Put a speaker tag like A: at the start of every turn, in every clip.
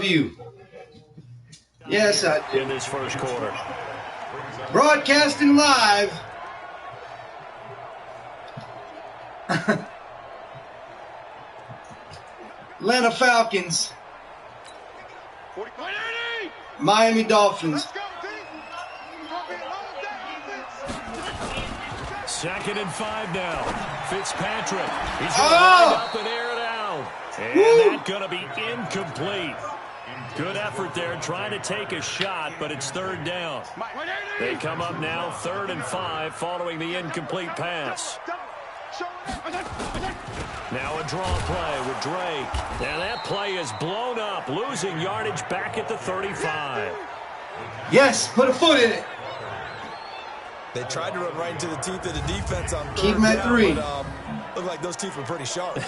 A: You. Yes, I do.
B: In this first quarter.
A: Broadcasting live. Atlanta Falcons. Miami Dolphins.
B: Second and 5 now. Fitzpatrick. He's going to line up and air it out. And that's going to be incomplete. Good effort there trying to take a shot, but it's third down. They come up now 3rd and 5 following the incomplete pass. Now a draw play with Drake. And that play is blown up, losing yardage back at the 35.
A: Yes, put a foot in it.
C: They tried to run right into the teeth of the defense on third
A: Keep them at 3.
C: But, looked like those teeth were pretty sharp.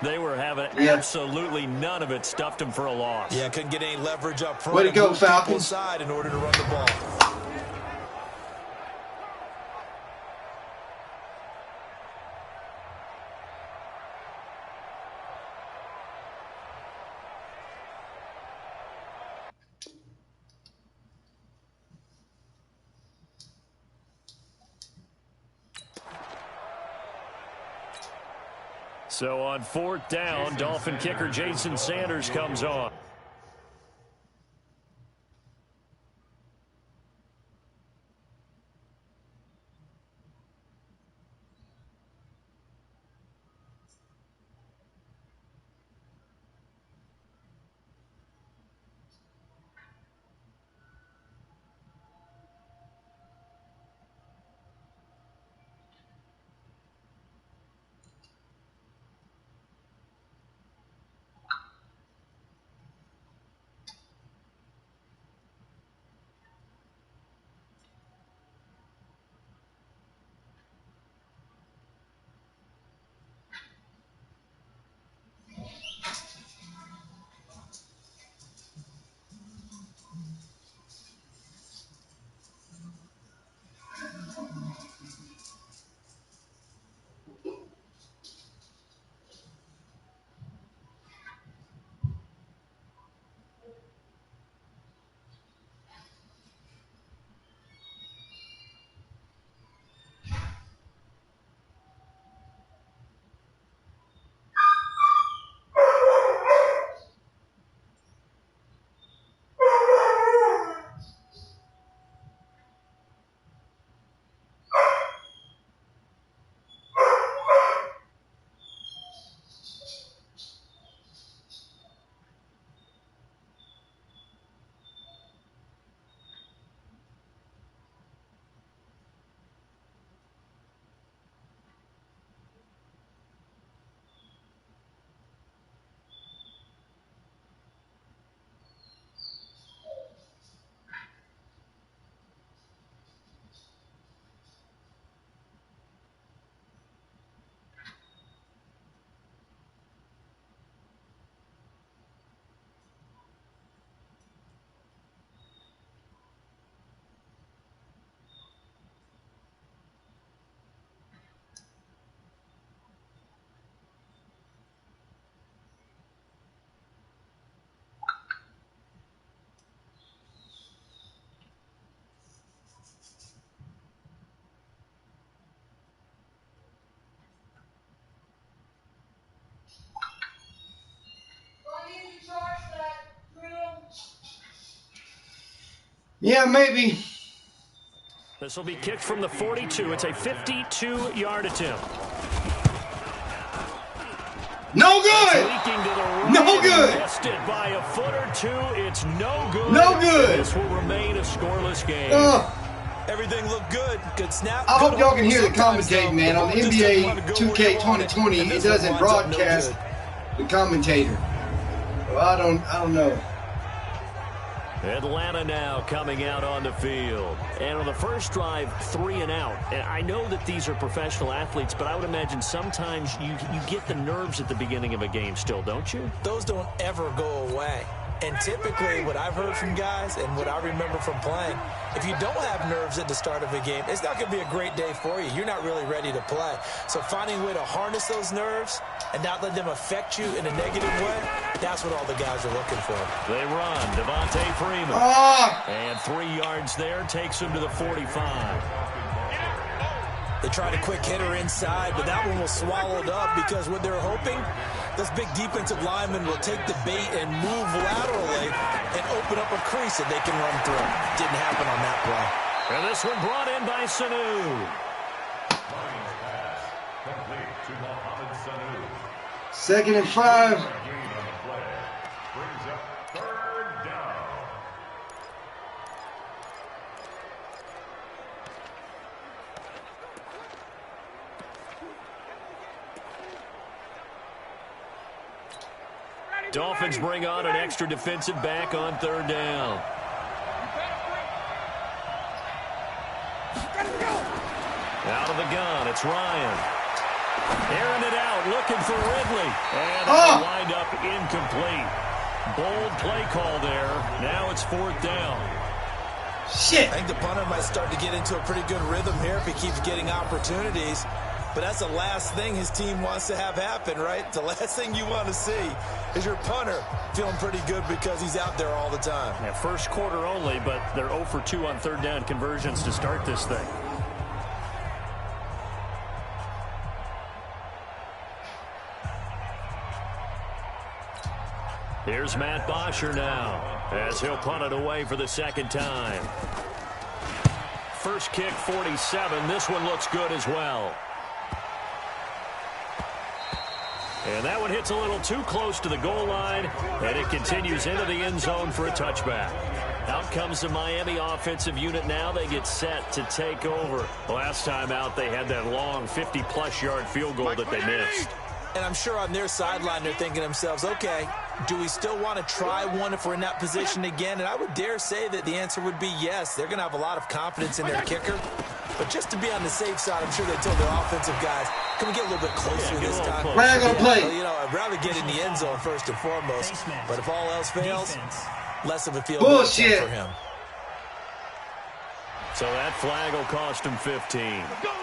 B: They were having absolutely none of it. Stuffed them for a loss.
C: Yeah, couldn't get any leverage up front.
A: Way to go, Falcons.
C: Side in order to run the ball.
B: So on 4th down, Dolphin kicker Jason Sanders comes on.
A: Yeah, maybe.
B: This will be kicked from the 42. It's a 52-yard attempt.
A: No good. No good.
B: Missed it by a foot or two. It's no good.
A: No good.
B: This will remain a scoreless game.
C: Everything looked good. Good snap.
A: I hope y'all can hear the commentating, man. On the NBA 2K 2020, it doesn't broadcast the commentator. Well, I don't know.
B: Atlanta now coming out on the field. And on the first drive, 3 and out. And I know that these are professional athletes, but I would imagine sometimes you get the nerves at the beginning of a game still, don't you?
C: Those don't ever go away. And typically, what I've heard from guys and what I remember from playing, if you don't have nerves at the start of a game, it's not going to be a great day for you. You're not really ready to play. So finding a way to harness those nerves and not let them affect you in a negative way, that's what all the guys are looking for.
B: They run. Devontae Freeman. And 3 yards there takes him to the 45.
C: They tried a quick hitter inside, but that one was swallowed up because what they're hoping, those big defensive linemen will take the bait and move laterally and open up a crease that they can run through. Didn't happen on that play.
B: And this one brought in by Sanu.
A: 2nd and 5.
B: Dolphins bring on an extra defensive back on 3rd down. Out of the gun, it's Ryan. Airing it out, looking for Ridley. And that'll wind up incomplete. Bold play call there. Now it's 4th down.
A: Shit.
C: I think the punter might start to get into a pretty good rhythm here if he keeps getting opportunities. But that's the last thing his team wants to have happen, right? The last thing you want to see is your punter feeling pretty good because he's out there all the time.
B: Yeah, first quarter only, but they're 0 for 2 on 3rd down conversions to start this thing. Here's Matt Bosher now as he'll punt it away for the 2nd time. First kick, 47. This one looks good as well. And that one hits a little too close to the goal line, and it continues into the end zone for a touchback. Out comes the Miami offensive unit now. They get set to take over. Last time out, they had that long 50-plus yard field goal that they missed.
C: And I'm sure on their sideline, they're thinking to themselves, okay, do we still want to try one if we're in that position again? And I would dare say that the answer would be yes. They're going to have a lot of confidence in their kicker. But just to be on the safe side, I'm sure they told their offensive guys, can we get a little bit closer this time?
A: We're not going to play.
C: You know, I'd rather get in the end zone first and foremost. But if all else fails, less of a field goal attempt for him.
B: So that flag will cost him 15.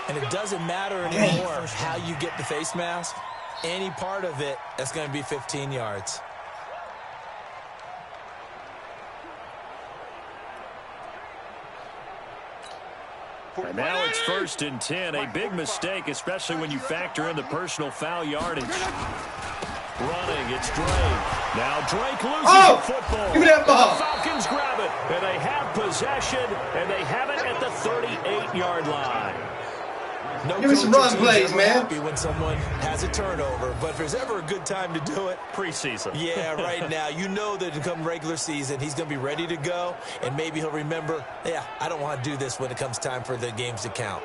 C: And it doesn't matter anymore how you get the face mask. Any part of it, that's going to be 15 yards.
B: And now it's 1st and 10. A big mistake, especially when you factor in the personal foul yardage. Running, it's Drake. Now Drake loses the football.
A: Give me that ball.
B: The Falcons grab it, and they have possession, and they have it at the 38-yard line.
C: No
A: Give me some run plays, man.
C: Happy when someone has a turnover, but if there's ever a good time to do it,
B: preseason.
C: Yeah, right now. You know that come regular season, he's going to be ready to go, and maybe he'll remember, yeah, I don't want to do this when it comes time for the games to count.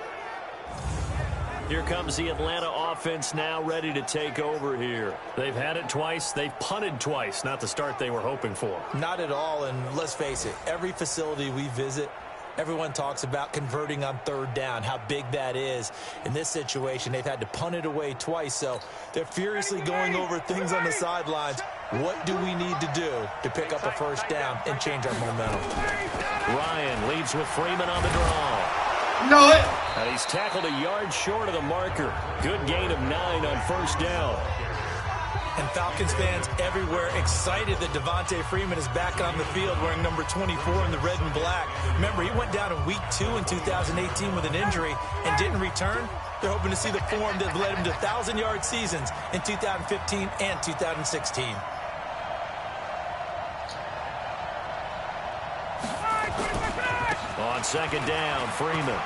B: Here comes the Atlanta offense now ready to take over here. They've had it twice. They've punted twice. Not the start they were hoping for.
C: Not at all, and let's face it, every facility we visit, everyone talks about converting on 3rd down, how big that is. In this situation, they've had to punt it away twice, so they're furiously going over things on the sidelines. What do we need to do to pick up a 1st down and change our momentum?
B: Ryan leads with Freeman on the draw.
A: Know it.
B: And he's tackled a yard short of the marker. Good gain of 9 on 1st down.
C: And Falcons fans everywhere excited that Devontae Freeman is back on the field wearing number 24 in the red and black. Remember, he went down in week 2 in 2018 with an injury and didn't return. They're hoping to see the form that led him to 1,000-yard seasons in 2015 and 2016.
B: On 2nd down, Freeman.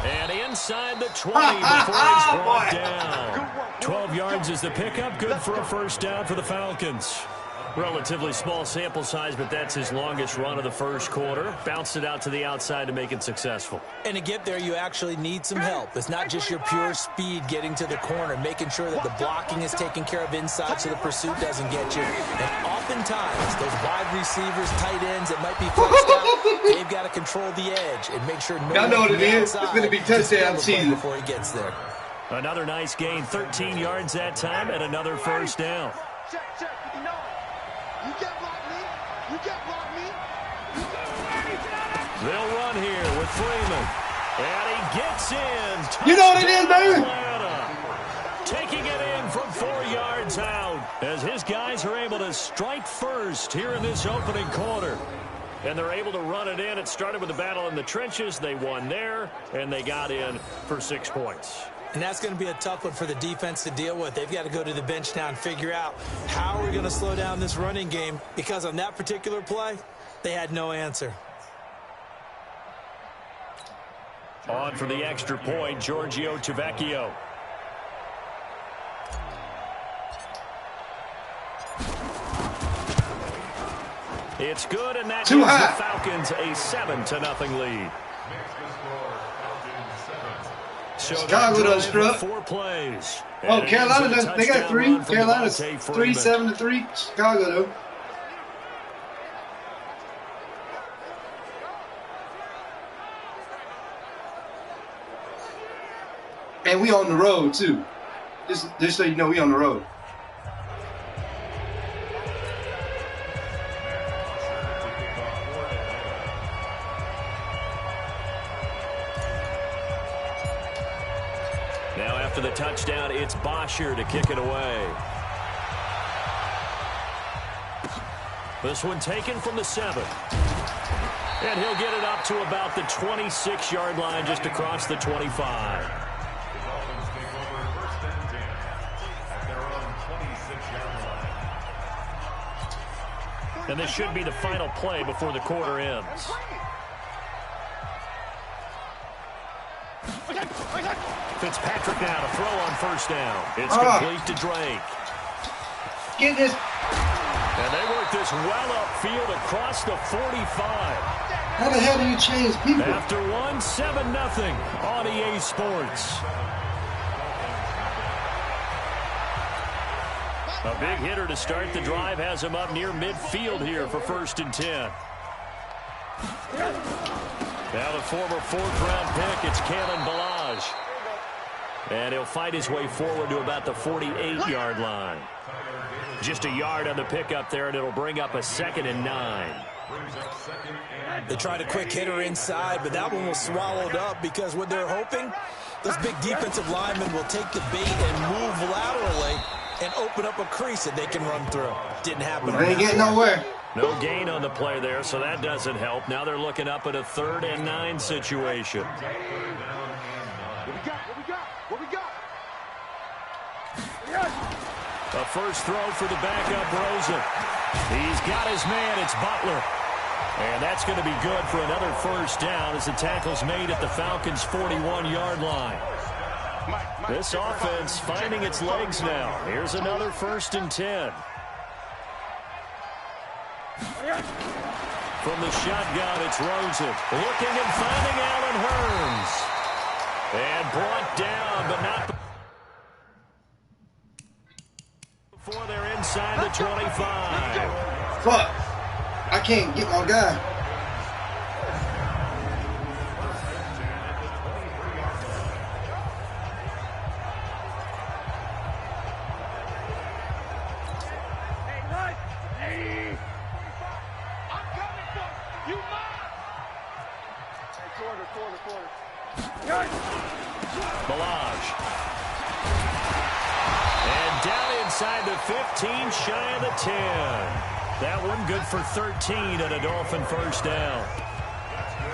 B: And inside the 20 before he's brought down. 12 yards is the pickup. Good for a 1st down for the Falcons. Relatively small sample size, but that's his longest run of the 1st quarter. Bounced it out to the outside to make it successful.
C: And to get there, you actually need some help. It's not just your pure speed getting to the corner, making sure that the blocking is taken care of inside so the pursuit doesn't get you. And oftentimes, those wide receivers, tight ends that might be flexed out, they've got to control the edge and make sure no
A: I know what
C: one
A: it is. It's going to be touchdown season
C: before he gets there.
B: Another nice gain, 13 yards that time, and another 1st down. They'll run here with Freeman. And he gets in.
A: You know what it is, baby.
B: Taking it in from 4 yards out as his guys are able to strike first here in this opening quarter. And they're able to run it in. It started with a battle in the trenches. They won there, and they got in for 6 points.
C: And that's going to be a tough one for the defense to deal with. They've got to go to the bench now and figure out how we're going to slow down this running game, because on that particular play, they had no answer.
B: On for the extra point, Giorgio Tavecchio. It's good, and that gives the Falcons a 7-0 lead. So
A: Chicago done struck.
B: 4 plays.
A: Oh, Carolina done. They got 3. Carolina's 3, 7-3. Chicago though. And we on the road too. Just so you know, we on the road.
B: Now after the touchdown, it's Bosher to kick it away. This one taken from the 7. And he'll get it up to about the 26-yard line, just across the 25. And this should be the final play before the quarter ends. Fitzpatrick now to throw on first down. It's complete to Drake.
A: Get this.
B: And they work this well upfield across the 45.
A: How the hell do you change people?
B: After 7-0 on EA Sports. A big hitter to start the drive has him up near midfield here for 1st and 10. Now the former 4th-round pick, it's Kalen Ballage. And he'll fight his way forward to about the 48-yard line. Just a yard on the pickup there, and it'll bring up a 2nd and 9.
C: They tried a quick hitter inside, but that one was swallowed up because what they're hoping, those big defensive linemen will take the bait and move laterally and open up a crease that they can run through. Didn't happen.
A: They ain't getting nowhere.
B: No gain on the play there, so that doesn't help. Now they're looking up at a 3rd and 9 situation.
D: What we got?
B: A first throw for the backup, Rosen. He's got his man. It's Butler. And that's going to be good for another 1st down as the tackle's made at the Falcons' 41-yard line. This offense finding its legs now. Here's another 1st and 10. From the shotgun, it's Rosen. Looking and finding Allen Hurns. And brought down, but not before they're inside the 25.
A: Fuck. I can't get my guy.
B: Ballage. And down inside the 15, shy of the 10. That one good for 13 and a Dolphin 1st down.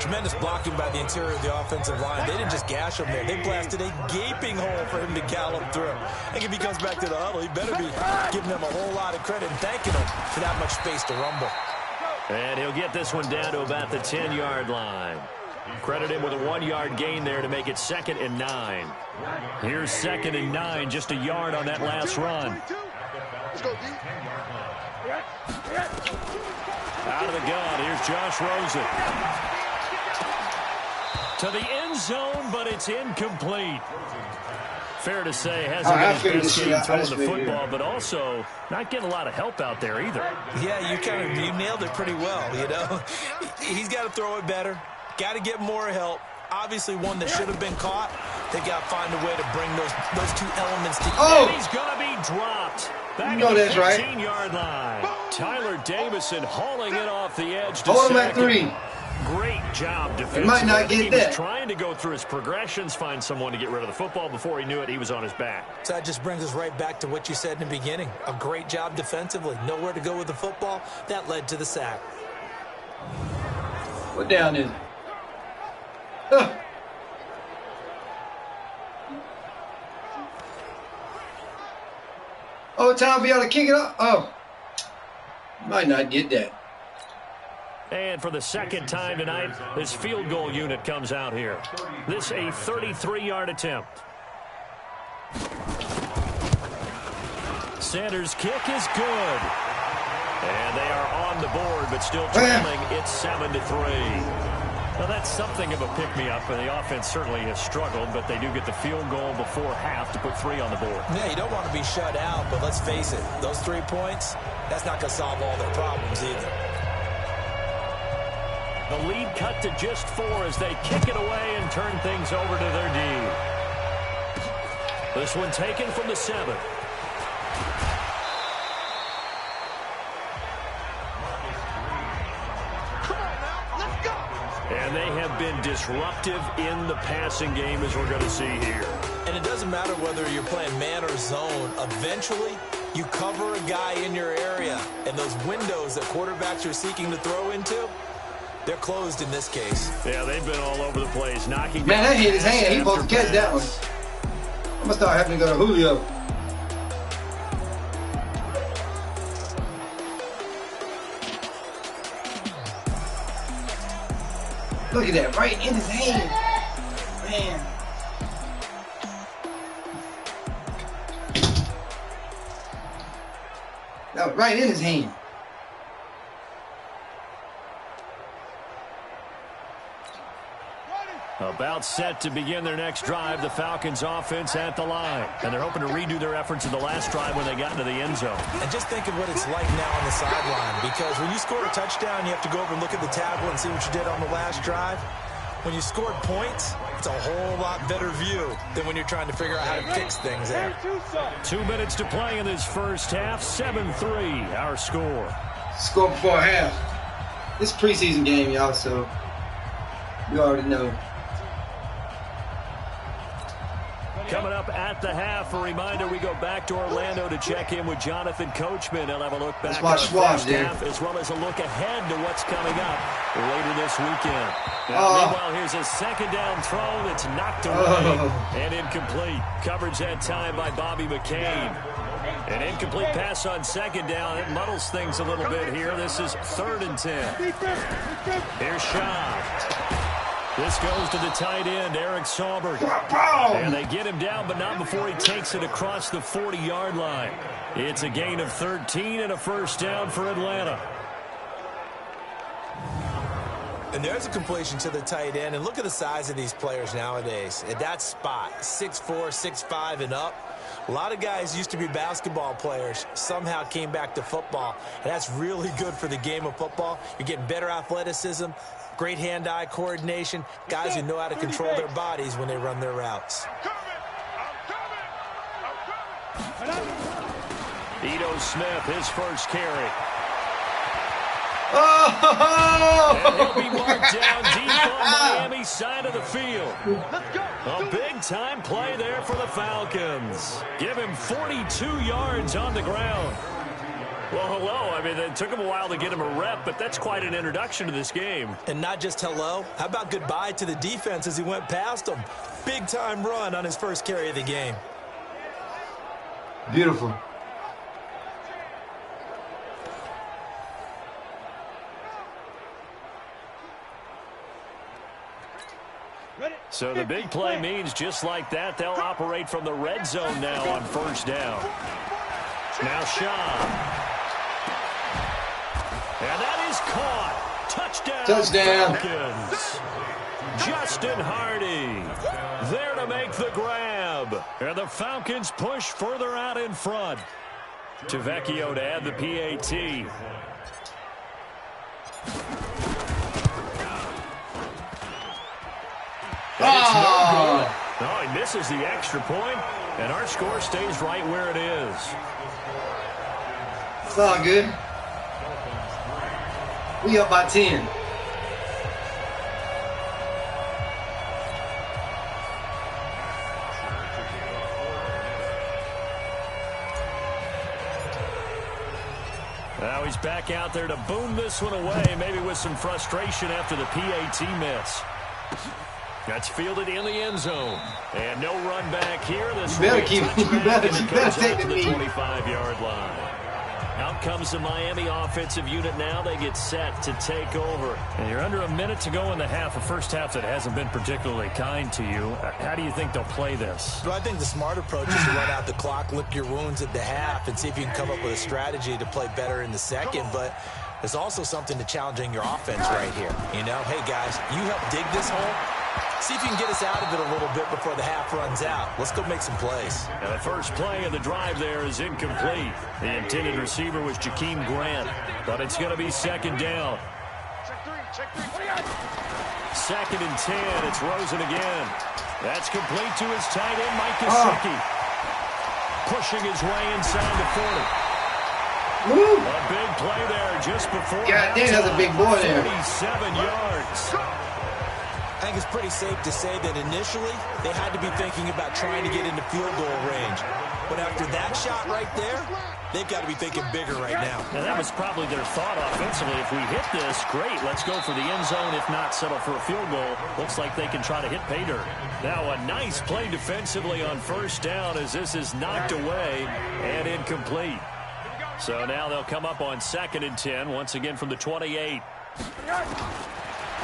C: Tremendous blocking by the interior of the offensive line. They didn't just gash him there. They blasted a gaping hole for him to gallop through. I think if he comes back to the huddle, he better be giving them a whole lot of credit and thanking them for that much space to rumble.
B: And he'll get this one down to about the 10-yard line. Credit him with a 1-yard gain there to make it 2nd and 9. Here's 2nd and 9, just a yard on that last run. Out of the gun, here's Josh Rosen. To the end zone, but it's incomplete. Fair to say, hasn't been his best game throwing the football, but also not getting a lot of help out there either.
C: Yeah, you nailed it pretty well, you know. He's got to throw it better. Got to get more help. Obviously, one that should have been caught. They've got to find a way to bring those two elements together.
B: Oh! And he's going to be dropped. Back
A: You know
B: at the
A: that's right.
B: 15-yard line. Tyler Davison hauling it off the edge to
A: Hold him at
B: second.
A: 3.
B: Great job defensively.
A: He might not get
B: He
A: that.
B: was trying to go through his progressions, find someone to get rid of the football. Before he knew it, he was on his back.
C: So that just brings us right back to what you said in the beginning. A great job defensively. Nowhere to go with the football. That led to the sack.
A: What down is it? Oh, time for y'all to kick it up. Oh. Might not get that.
B: And for the second time tonight, this field goal unit comes out here. This a 33-yard attempt. Sanders' kick is good. And they are on the board, but still trailing. It's 7-3. Well, that's something of a pick-me-up, and the offense certainly has struggled, but they do get the field goal before half to put 3 on the board.
C: Yeah, you don't want to be shut out, but let's face it, those 3 points, that's not going to solve all their problems either.
B: The lead cut to just 4 as they kick it away and turn things over to their D. This one taken from the 7. And they have been disruptive in the passing game, as we're going to see here.
C: And it doesn't matter whether you're playing man or zone. Eventually, you cover a guy in your area. And those windows that quarterbacks are seeking to throw into, they're closed in this case.
B: Yeah, they've been all over the place, knocking
A: Man,
B: down
A: that hit his
B: pass
A: hand. He
B: after
A: supposed to catch that one.
B: pass.
A: I'm going to start having to go to Julio. Look at that, right in his hand. Man. That was right in his hand.
B: About set to begin their next drive, the Falcons offense at the line. And they're hoping to redo their efforts in the last drive when they got into the end zone.
C: And just think of what it's like now on the sideline, because when you score a touchdown, you have to go over and look at the tackle and see what you did on the last drive. When you scored points, it's a whole lot better view than when you're trying to figure out how to fix things there.
B: 2 minutes to play in this first half. 7-3, our score.
A: Score before half. This preseason game, y'all, so you already know.
B: Coming up at the half, a reminder, we go back to Orlando to check in with Jonathan Coachman. He'll have a look back at the first half, as well as a look ahead to what's coming up later this weekend. Now, meanwhile, here's a second down throw that's knocked away and incomplete. Coverage that time by Bobby McCain. An incomplete pass on second down. It muddles things a little bit here. This is 3rd and 10. Here's Shaw. This goes to the tight end, Eric Saubert. And they get him down, but not before he takes it across the 40-yard line. It's a gain of 13 and a first down for Atlanta.
C: And there's a completion to the tight end. And look at the size of these players nowadays. At that spot, 6'4", 6'5", and up. A lot of guys used to be basketball players, somehow came back to football. And that's really good for the game of football. You're getting better athleticism, great hand-eye coordination, guys who know how to control their bodies when they run their routes.
B: Ito Smith, his first carry.
A: Oh!
B: And he'll be marked down deep on Miami's side of the field. A big-time play there for the Falcons. Give him 42 yards on the ground. Well, hello. I mean, it took him a while to get him a rep, but that's quite an introduction to this game.
C: And not just hello. How about goodbye to the defense as he went past him? Big-time run on his first carry of the game.
A: Beautiful.
B: So the big play means just like that, they'll operate from the red zone now on first down. Now Shaw. And that is caught. Touchdown. Falcons. Justin Hardy there to make the grab. And the Falcons push further out in front. Tavecchio to add the PAT. And it's no good. Oh, he missed misses the extra point, and our score stays right where it is.
A: It's all good. We up by 10.
B: Now he's back out there to boom this one away, maybe with some frustration after the PAT miss. That's fielded in the end zone. And no run back here. This
A: you better keep you better take the knee.
B: 25-yard line. Out comes the Miami offensive unit now. They get set to take over. And you're under a minute to go in the half, a first half that hasn't been particularly kind to you. How do you think they'll play this?
C: Well, I think the smart approach is to run out the clock, lick your wounds at the half, and see if you can come up with a strategy to play better in the second. But there's also something to challenging your offense right here. You know, hey, guys, you help dig this hole. See if you can get us out of it a little bit before the half runs out. Let's go make some plays.
B: Now the first play of the drive there is incomplete. The intended receiver was Jakeem Grant, but it's going to be second down. Second and 10. It's Rosen again. That's complete to his tight end, Mike Gesicki. Pushing his way inside the 40.
A: Woo.
B: A big play there just before.
A: God damn, that's a big boy there.
B: 37 yards.
C: I think it's pretty safe to say that initially they had to be thinking about trying to get into field goal range. But after that shot right there, they've got to be thinking bigger right now.
B: And that was probably their thought offensively. If we hit this, great. Let's go for the end zone. If not, settle for a field goal. Looks like they can try to hit pay dirt. Now a nice play defensively on first down as this is knocked away and incomplete. So now they'll come up on second and 10, once again from the 28.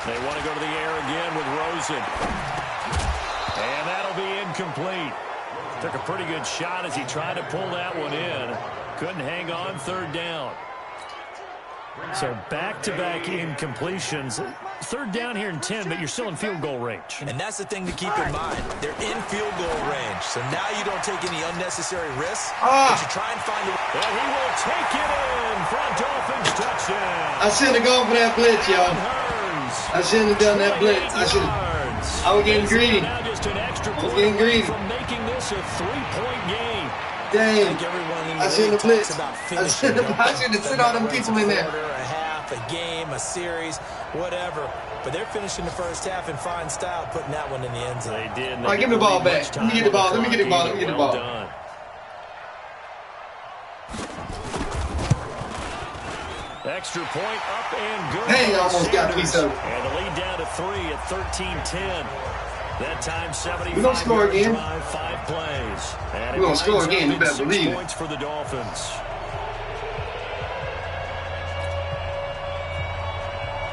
B: They want to go to the air again with Rosen. And that'll be incomplete. Took a pretty good shot as he tried to pull that one in. Couldn't hang on third down. So back-to-back incompletions. Third down here in 10, but you're still in field goal range.
C: And that's the thing to keep in mind. They're in field goal range. So now you don't take any unnecessary risks. But you try and find a...
B: And he will take it in for a Dolphins touchdown.
A: I shouldn't have gone for that blitz, y'all. I shouldn't have done that blitz. I was getting greedy.
B: Now just an extra
A: I was getting greedy.
B: From making this a 3-point game.
A: Dang.
C: I
A: shouldn't have blitzed. I shouldn't have sit all them people in there.
C: A half, a game, a series, whatever. But they're finishing the first half in fine style, putting that one in the end zone.
B: They did.
A: All right, give me the ball back. Let me get the ball. Let me get the ball. Let me get the ball.
B: Done. Extra point up and good.
A: Dang, almost got a piece of it.
B: And the lead down to 3 at 13-10. That time 75.
A: We're going to score again.
B: Drive, 5 plays. And
A: we're going to score again. You better believe it.
B: Points for the Dolphins.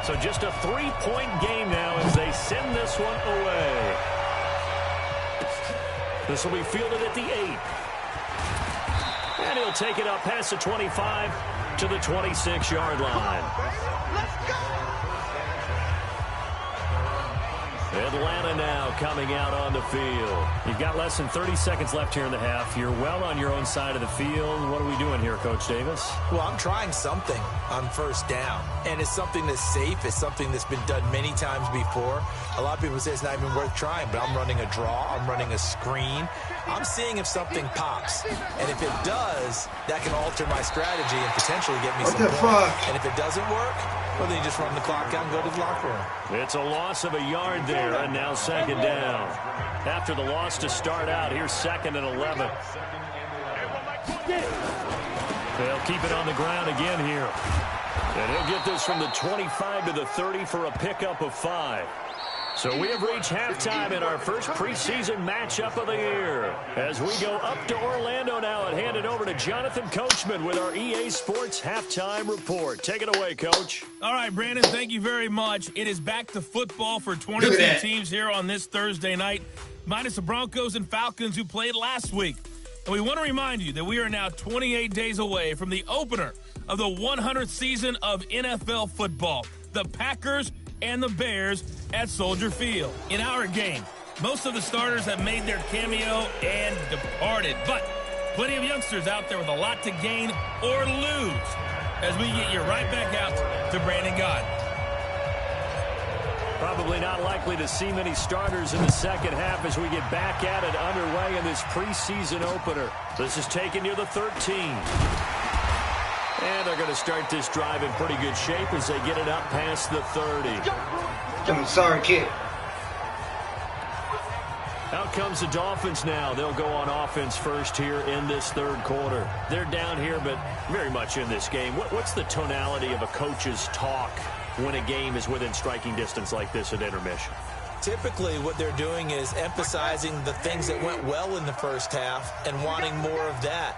B: So just a 3-point game now as they send this one away. This will be fielded at the 8. And he'll take it up past the 25 to the 26-yard line. Atlanta now coming out on the field. You've got less than 30 seconds left here in the half. You're well on your own side of the field. What are we doing here, Coach Davis?
C: Well, I'm trying something on first down. And it's something that's safe. It's something that's been done many times before. A lot of people say it's not even worth trying, but I'm running a draw. I'm running a screen. I'm seeing if something pops. And if it does, that can alter my strategy and potentially get me some points. And if it doesn't work, well, then you just run the clock out and go to the locker room.
B: It's a loss of a yard there, and now second down. After the loss to start out, here's second and 11. They'll keep it on the ground again here. And he'll get this from the 25 to the 30 for a pickup of 5. So we have reached halftime in our first preseason matchup of the year. As we go up to Orlando now and hand it over to Jonathan Coachman with our EA Sports Halftime Report. Take it away, Coach.
D: All right, Brandon, thank you very much. It is back to football for 22 teams here on this Thursday night, minus the Broncos and Falcons who played last week. And we want to remind you that we are now 28 days away from the opener of the 100th season of NFL football. The Packers and the Bears at Soldier Field. In our game, most of the starters have made their cameo and departed, but plenty of youngsters out there with a lot to gain or lose as we get you right back out to Brandon Gott.
B: Probably not likely to see many starters in the second half as we get back at it underway in this preseason opener. This is taken near the 13. And they're going to start this drive in pretty good shape as they get it up past the 30.
A: I'm sorry, kid.
B: Out comes the Dolphins now. They'll go on offense first here in this third quarter. They're down here, but very much in this game. What's the tonality of a coach's talk when a game is within striking distance like this at intermission?
C: Typically, what they're doing is emphasizing the things that went well in the first half and wanting more of that.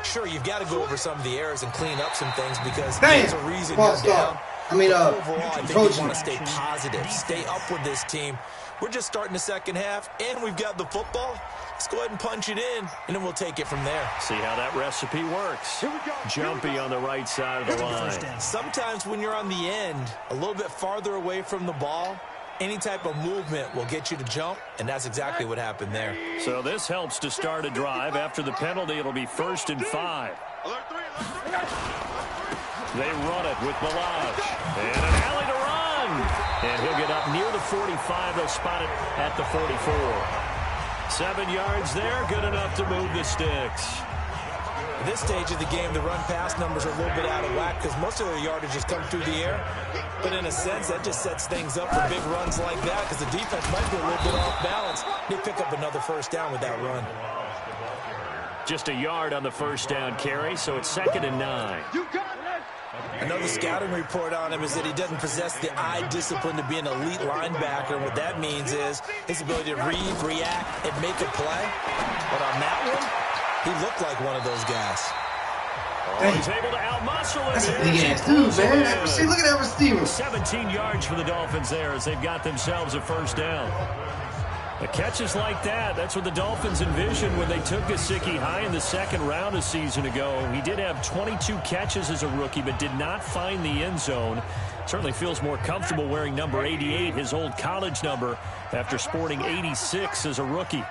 C: Sure, you've got to go over some of the errors and clean up some things because there's a reason you're down. Overall, I think you want to stay positive, stay up with this team. We're just starting the second half, and we've got the football. Let's go ahead and punch it in, and then we'll take it from there.
B: See how that recipe works. Jumpy on the right side of the line.
C: Sometimes when you're on the end, a little bit farther away from the ball, any type of movement will get you to jump, and that's exactly what happened there.
B: So this helps to start a drive. After the penalty, it'll be 1st and 5. They run it with Balaj. And an alley to run. And he'll get up near the 45. They'll spot it at the 44. 7 yards there. Good enough to move the sticks.
C: At this stage of the game, the run-pass numbers are a little bit out of whack because most of their yardage has come through the air. But in a sense, that just sets things up for big runs like that because the defense might be a little bit off balance. They pick up another first down with that run.
B: Just a yard on the first down carry, so it's 2nd and 9.
C: Another scouting report on him is that he doesn't possess the eye discipline to be an elite linebacker. And what that means is his ability to read, react, and make a play. But on that one, he looked like one of those guys.
B: Oh, he's able to outmuscle him.
A: That's a big-ass dude, man. See, look at that receiver.
B: 17 yards for the Dolphins there as they've got themselves a first down. The catches like that, that's what the Dolphins envisioned when they took Gesicki high in the second round a season ago. He did have 22 catches as a rookie, but did not find the end zone. Certainly feels more comfortable wearing number 88, his old college number, after sporting 86 as a rookie.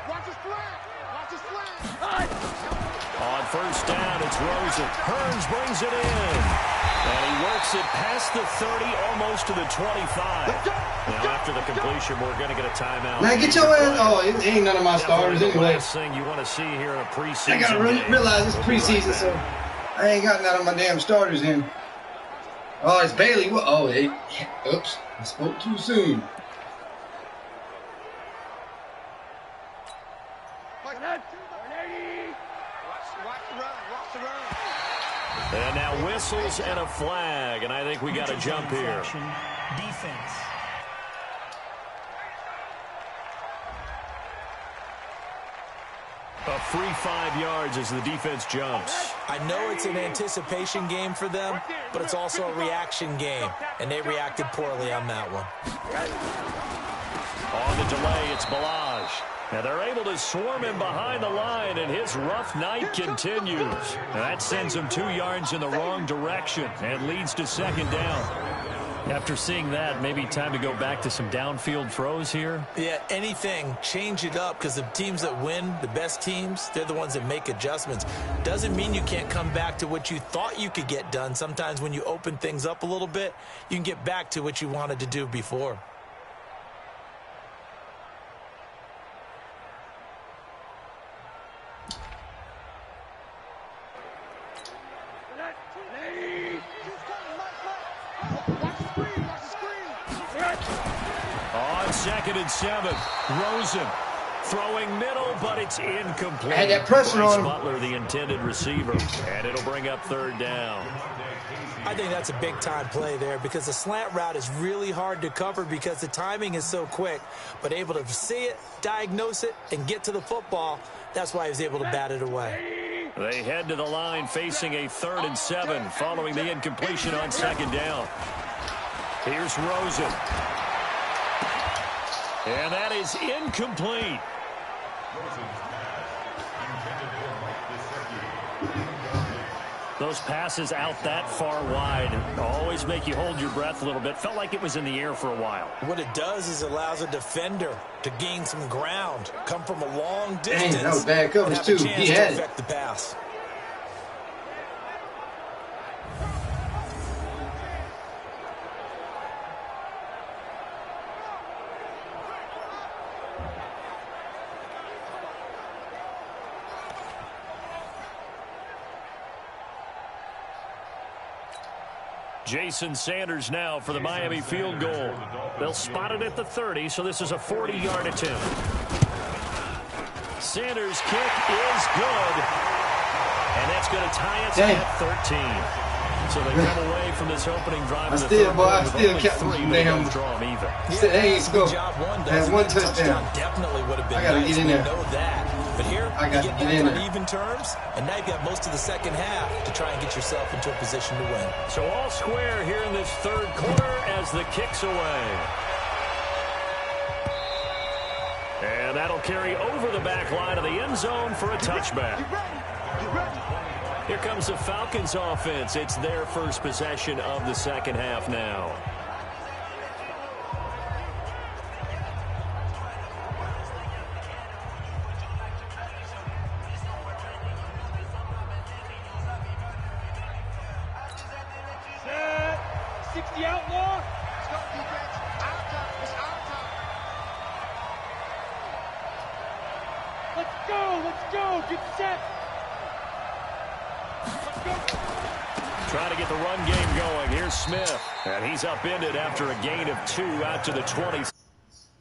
B: On first down, it's Rosen. Hearns brings it in. And he works it past the 30, almost to the 25. Now, after the completion, we're going to get a timeout.
A: Man, get your ass. Oh, it ain't none of my starters anyway.
B: The last thing you want to see here in a preseason.
A: I got to realize it's preseason, so I ain't got none of my damn starters in. Oh, it's Bailey. Oh, hey. Oops. I spoke too soon.
B: And now whistles and a flag, and I think we got a jump here.
E: Defense.
B: A free 5 yards as the defense jumps.
C: I know it's an anticipation game for them, but it's also a reaction game, and they reacted poorly on that one.
B: On the delay, it's Balaj. Now they're able to swarm him behind the line, and his rough night continues. And that sends him 2 yards in the wrong direction and leads to second down. After seeing that, maybe time to go back to some downfield throws here.
C: Yeah, anything. Change it up because the teams that win, the best teams, they're the ones that make adjustments. Doesn't mean you can't come back to what you thought you could get done. Sometimes when you open things up a little bit, you can get back to what you wanted to do before.
B: On 2nd and 7, Rosen throwing middle, but it's incomplete.
A: I had that pressure on him.
B: Butler, the intended receiver, and it'll bring up 3rd down.
C: I think that's a big-time play there because the slant route is really hard to cover because the timing is so quick. But able to see it, diagnose it, and get to the football, that's why he was able to bat it away.
B: They head to the line facing a 3rd and 7 following the incompletion on 2nd down. Here's Rosen. And that is incomplete. Those passes out that far wide always make you hold your breath a little bit. Felt like it was in the air for a while.
C: What it does is allows a defender to gain some ground, come from a long distance.
A: Dang, that was bad coverage too. He had it.
C: Affect the pass.
B: Jason Sanders now for the Miami field goal. They'll spot it at the 30, so this is a 40-yard attempt. Sanders' kick is good, and that's going to tie us at 13. So they come away from this opening drive.
A: I still kept them damn. Hey, let's go. Have one touchdown.
C: Definitely would have been.
A: I gotta get in there.
C: Know that. But here,
A: I got to get in there.
C: Even terms, and now you've got most of the second half to try and get yourself into a position to win.
B: So all square here in this third quarter as the kick's away. And that'll carry over the back line of the end zone for a touchback. Here comes the Falcons offense. It's their first possession of the second half now.
E: Set. 60 outlaw. Let's go. Get set.
B: Trying to get the run game going. Here's Smith. And he's upended after a gain of 2 out to the 20.